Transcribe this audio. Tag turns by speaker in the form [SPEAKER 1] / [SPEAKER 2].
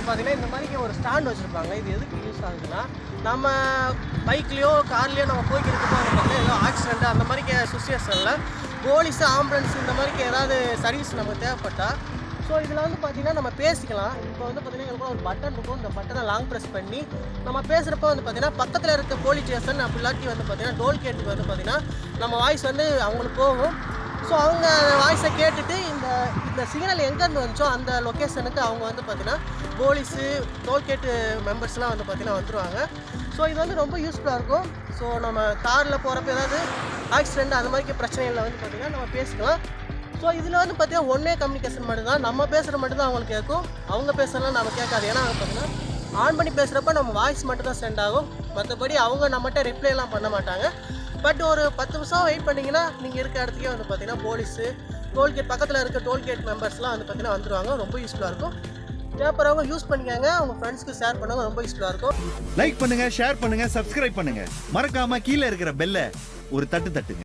[SPEAKER 1] வந்து பார்த்தீங்கன்னா இந்த மாதிரி ஒரு ஸ்டாண்ட் வச்சுருப்பாங்க. இது எதுக்கு யூஸ் ஆகுதுன்னா, நம்ம பைக்லேயோ கார்லேயோ நம்ம போய்க்கிட்டு வந்து பார்த்தீங்கன்னா ஏதோ ஆக்சிடென்ட் அந்த மாதிரி சுச்சுவேஷனில் போலீஸு ஆம்புலன்ஸ் இந்த மாதிரி ஏதாவது சர்வீஸ் நமக்கு தேவைப்பட்டால் ஸோ இதில் வந்து பார்த்திங்கன்னா நம்ம பேசிக்கலாம். இப்போ வந்து பார்த்திங்கன்னா எங்களுக்கு ஒரு பட்டன் இருக்கும். இந்த பட்டனை லாங் ப்ரெஸ் பண்ணி நம்ம பேசுகிறப்ப வந்து பார்த்திங்கன்னா பக்கத்தில் இருக்க போலீஸ் ஸ்டேஷன் அப்படி இல்லாட்டி வந்து பார்த்திங்கன்னா டோல்கேட்டுக்கு வந்து பார்த்திங்கன்னா நம்ம வாய்ஸ் வந்து அவங்களுக்கு போகும். ஸோ அவங்க அந்த வாய்ஸை கேட்டுட்டு இந்த சிக்னல் எங்கேருந்து வந்துச்சோ அந்த லொக்கேஷனுக்கு அவங்க வந்து பார்த்திங்கன்னா போலீஸு டோல்கேட்டு மெம்பர்ஸ்லாம் வந்து பார்த்திங்கன்னா வந்துடுவாங்க. ஸோ இது வந்து ரொம்ப யூஸ்ஃபுல்லாக இருக்கும். ஸோ நம்ம காரில் போகிறப்ப ஏதாவது ஆக்சிடெண்ட் அந்த மாதிரி பிரச்சனைகளில் வந்து பார்த்திங்கன்னா நம்ம பேசிக்கலாம். ஸோ இதில் வந்து பார்த்திங்கன்னா ஒன்றே கம்யூனிகேஷன் மட்டும்தான். நம்ம பேசுகிற மட்டும்தான் அவங்களுக்கு கேட்கும், அவங்க பேசுகிறலாம் நம்ம கேட்காது. ஏன்னா பார்த்திங்கன்னா ஆன் பண்ணி பேசுகிறப்ப நம்ம வாய்ஸ் மட்டும் தான் சென்ட் ஆகும். மற்றபடி அவங்க நம்மகிட்ட ரிப்ளைலாம் பண்ண மாட்டாங்க. பட் ஒரு 10 நிமிஷம் வெயிட் பண்ணிங்கன்னா நீங்கள் இருக்க இடத்துக்கே வந்து பார்த்திங்கன்னா போலீஸு டோல்கேட் பக்கத்தில் இருக்க டோல்கேட் மெம்பர்ஸ்லாம் வந்து பார்த்திங்கன்னா வந்துடுவாங்க. ரொம்ப யூஸ்ஃபுல்லாக இருக்கும். தேவைப்படுறவங்க யூஸ் பண்ணிக்காங்க. அவங்க ஃப்ரெண்ட்ஸ்க்கு ஷேர் பண்ணுவாங்க. ரொம்ப யூஸ்ஃபுல்லாக இருக்கும்.
[SPEAKER 2] லைக் பண்ணுங்கள், ஷேர் பண்ணுங்கள், சப்ஸ்கிரைப் பண்ணுங்கள். மறக்காமல் கீழே இருக்கிற பெல்லை ஒரு தட்டுங்க.